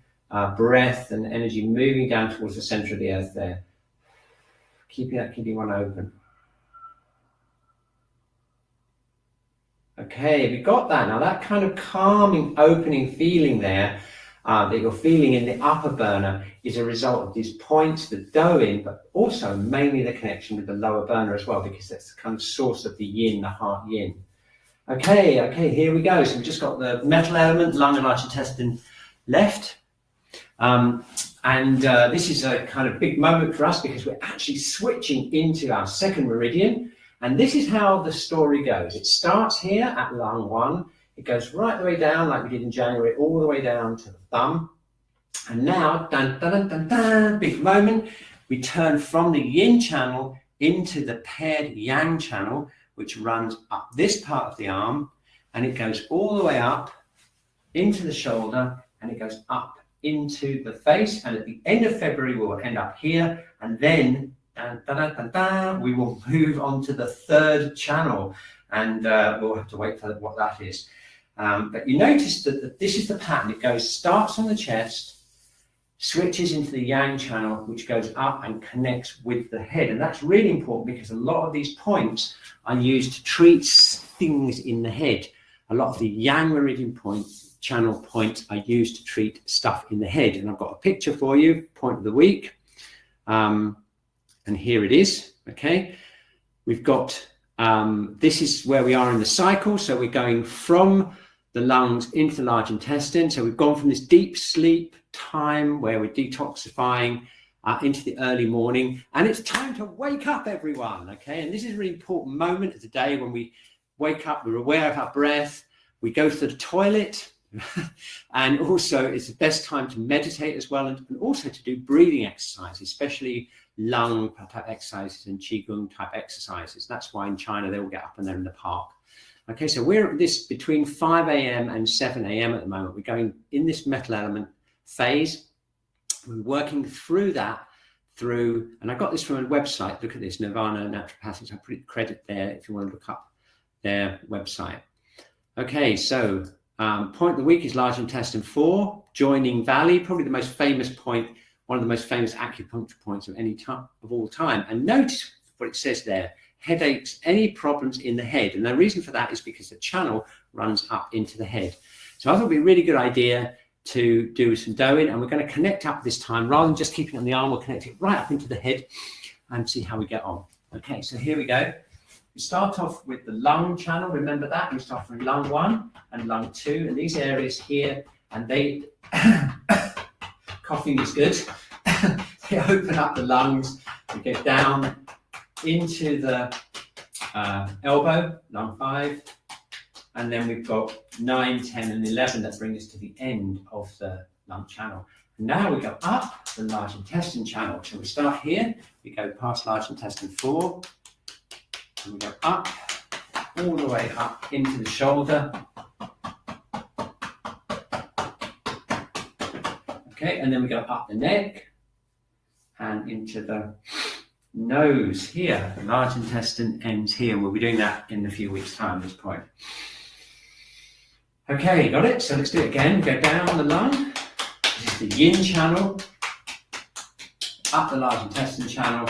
breath and energy moving down towards the center of the earth there. Keeping that kidney 1 open. Okay, we got that. Now that kind of calming, opening feeling there that you're feeling in the upper burner is a result of these points that go in, but also mainly the connection with the lower burner as well, because that's the kind of source of the yin, the heart yin. Okay, here we go. So we've just got the metal element, lung and large intestine left. This is a kind of big moment for us because we're actually switching into our second meridian. And this is how the story goes. It starts here at lung 1. It goes right the way down, like we did in January, all the way down to the thumb. And now, dun, dun, dun, dun, dun, big moment, we turn from the yin channel into the paired yang channel, which runs up this part of the arm, and it goes all the way up into the shoulder, and it goes up into the face. And at the end of February, we'll end up here, and then dun, dun, dun, dun, dun, we will move on to the third channel, and we'll have to wait for what that is. But you notice that this is the pattern. It starts on the chest, switches into the yang channel, which goes up and connects with the head. And that's really important because a lot of these points are used to treat things in the head. A lot of the yang meridian channel points are used to treat stuff in the head. And I've got a picture for you, point of the week. And here it is, okay? We've got, this is where we are in the cycle. So we're going from the lungs into the large intestine. So we've gone from this deep sleep time where we're detoxifying into the early morning, and it's time to wake up, everyone. Okay, and this is a really important moment of the day when we wake up, we're aware of our breath, we go to the toilet, and also it's the best time to meditate as well, and also to do breathing exercises, especially lung type exercises and Qi Gong type exercises. That's why in China they will get up and they're in the park. Okay, so we're at this between 5 a.m. and 7 a.m. at the moment. We're going in this metal element phase. We're working through that and I got this from a website. Look at this, Nirvana Naturopathics. I put credit there if you want to look up their website. Okay, so point of the week is large intestine 4, joining valley, probably the most famous point, one of the most famous acupuncture points of any time of all time. And notice what it says there. Headaches, any problems in the head. And the reason for that is because the channel runs up into the head. So I thought it would be a really good idea to do some doing, and we're going to connect up this time. Rather than just keeping it on the arm, we'll connect it right up into the head and see how we get on. Okay, so here we go. We start off with the lung channel. Remember that? We start from lung 1 and lung 2, and these areas here, and they, coughing is good. They open up the lungs. We get down into the elbow, lung 5, and then we've got 9, 10, and 11 that bring us to the end of the lung channel. And now we go up the large intestine channel. So we start here, we go past large intestine 4, and we go up, all the way up into the shoulder. Okay, and then we go up the neck and into the nose here. The large intestine ends here. We'll be doing that in a few weeks' time at this point. Okay, got it? So let's do it again. Go down the lung. This is the yin channel. Up the large intestine channel.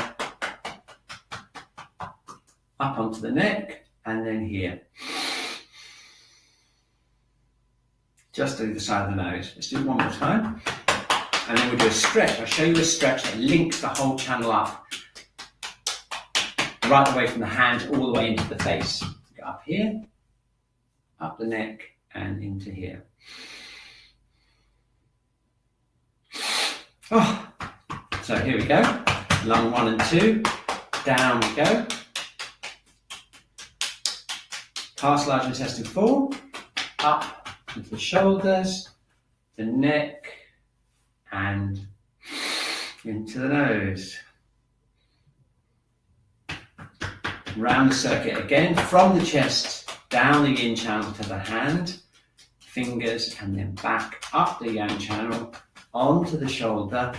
Up onto the neck. And then here. Just to the side of the nose. Let's do it one more time. And then we'll do a stretch. I'll show you a stretch that links the whole channel up. Right away from the hands all the way into the face. Go up here, up the neck, and into here. Oh, so here we go. Lung 1 and 2. Down we go. Past large intestine 4. Up into the shoulders, the neck, and into the nose. Round the circuit again, from the chest, down the yin channel to the hand, fingers, and then back up the yang channel, onto the shoulder,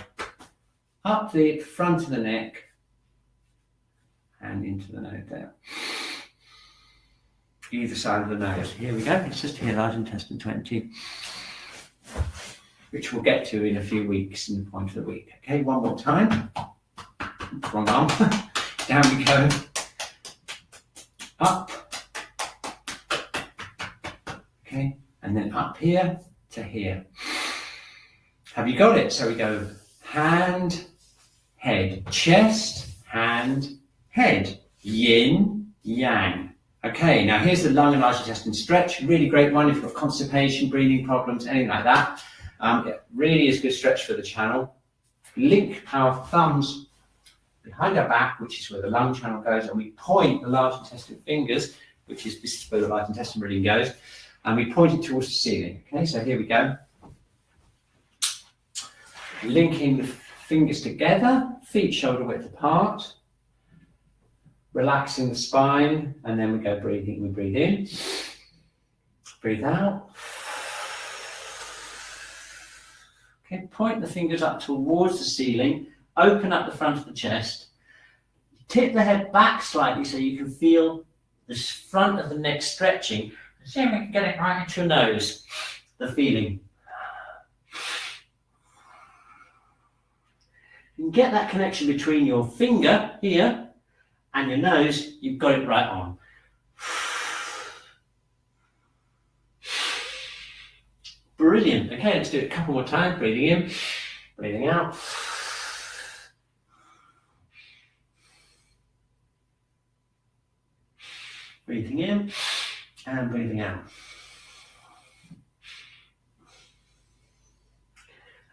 up the front of the neck, and into the nose there. Either side of the nose. Here we go, it's just here, large intestine 20, which we'll get to in a few weeks in the point of the week. Okay, one more time. Wrong arm. Down we go. Up, okay, and then up here to here. Have you got it? So we go hand, head, chest, hand, head, yin, yang, Okay, now here's the lung and large intestine stretch. Really great one if you've got constipation, breathing problems, anything like that. It really is a good stretch for the channel. Link our thumbs behind our back, which is where the lung channel goes, and we point the large intestine fingers, which is this is where the large intestine meridian goes, and we point it towards the ceiling. Okay, so here we go. Linking the fingers together, feet shoulder width apart, relaxing the spine, and then we go breathing. We breathe in, breathe out. Okay, point the fingers up towards the ceiling, open up the front of the chest, tip the head back slightly so you can feel the front of the neck stretching. See if we can get it right into your nose, the feeling. You can get that connection between your finger here and your nose, you've got it right on. Brilliant. Okay, let's do it a couple more times. Breathing in, breathing out. Breathing in and breathing out.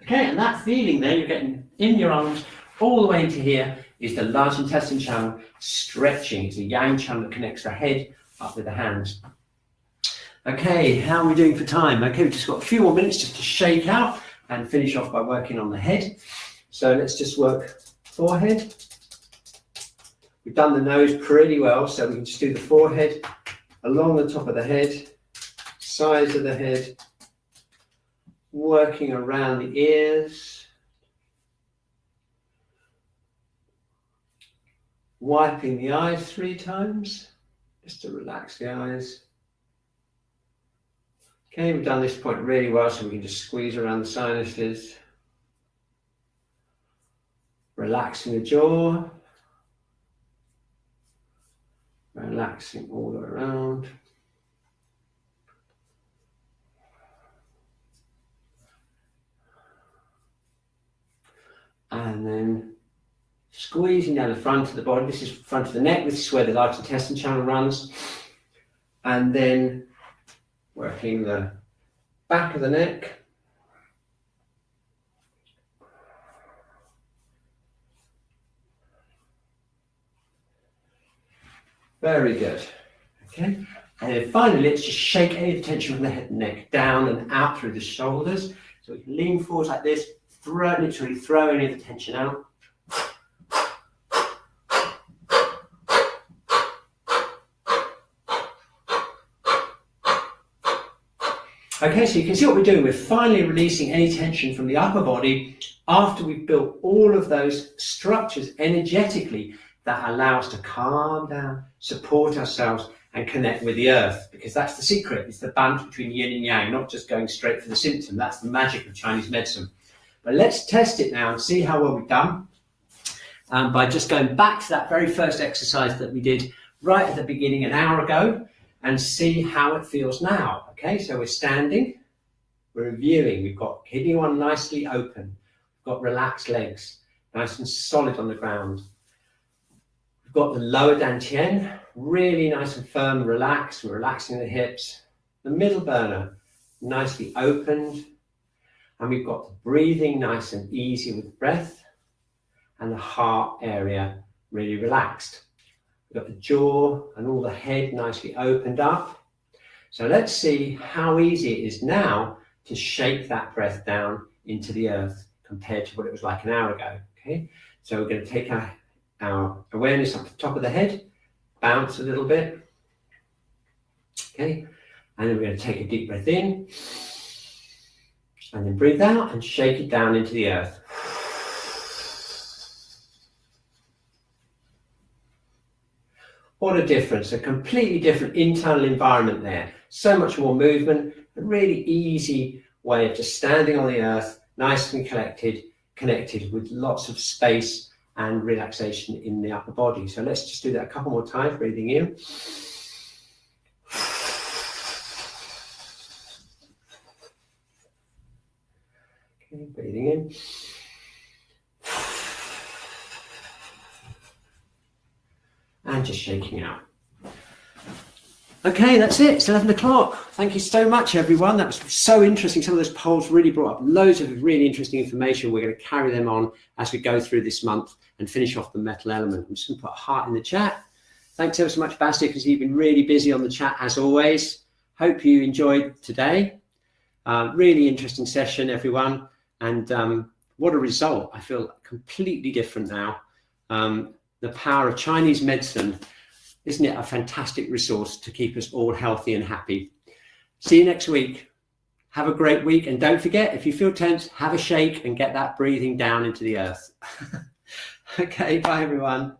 Okay, and that feeling there you're getting in your arms all the way into here is the large intestine channel stretching. It's a yang channel that connects the head up with the hands. Okay, how are we doing for time? Okay, we've just got a few more minutes just to shake out and finish off by working on the head. So let's just work forehead. We've done the nose pretty well, so we can just do the forehead along the top of the head, sides of the head, working around the ears, wiping the eyes 3 times, just to relax the eyes. Okay, we've done this point really well, so we can just squeeze around the sinuses, relaxing the jaw, relaxing all the way around. And then squeezing down the front of the body. This is front of the neck. This is where the large intestine channel runs. And then working the back of the neck. Very good. Okay. And then finally, let's just shake any tension from the head and neck down and out through the shoulders. So we can lean forward like this, literally throw any of the tension out. Okay, so you can see what we're doing. We're finally releasing any tension from the upper body after we've built all of those structures energetically that allow us to calm down, support ourselves, and connect with the earth, because that's the secret. It's the balance between yin and yang, not just going straight for the symptom. That's the magic of Chinese medicine. But let's test it now and see how well we've done by just going back to that very first exercise that we did right at the beginning an hour ago and see how it feels now. Okay, so we're standing, we're reviewing. We've got kidney 1 nicely open. We've got relaxed legs, nice and solid on the ground. We've got the lower dantian, really nice and firm, relaxed. We're relaxing the hips. The middle burner, nicely opened. And we've got the breathing nice and easy with breath. And the heart area really relaxed. We've got the jaw and all the head nicely opened up. So let's see how easy it is now to shake that breath down into the earth compared to what it was like an hour ago. Okay, so we're going to take our awareness up the top of the head, bounce a little bit. Okay, and then we're going to take a deep breath in and then breathe out and shake it down into the earth. What a difference, a completely different internal environment there. So much more movement, a really easy way of just standing on the earth, nice and connected with lots of space and relaxation in the upper body. So let's just do that a couple more times, breathing in. Okay, breathing in. And just shaking out. Okay, that's it. It's 11 o'clock. Thank you so much, everyone. That was so interesting. Some of those polls really brought up loads of really interesting information. We're going to carry them on as we go through this month and finish off the metal element. I'm just going to put a heart in the chat. Thanks ever so much, Basti, because you've been really busy on the chat as always. Hope you enjoyed today. Really interesting session, everyone. And what a result. I feel completely different now. The power of Chinese medicine. Isn't it a fantastic resource to keep us all healthy and happy? See you next week. Have a great week. And don't forget, if you feel tense, have a shake and get that breathing down into the earth. Okay, bye everyone.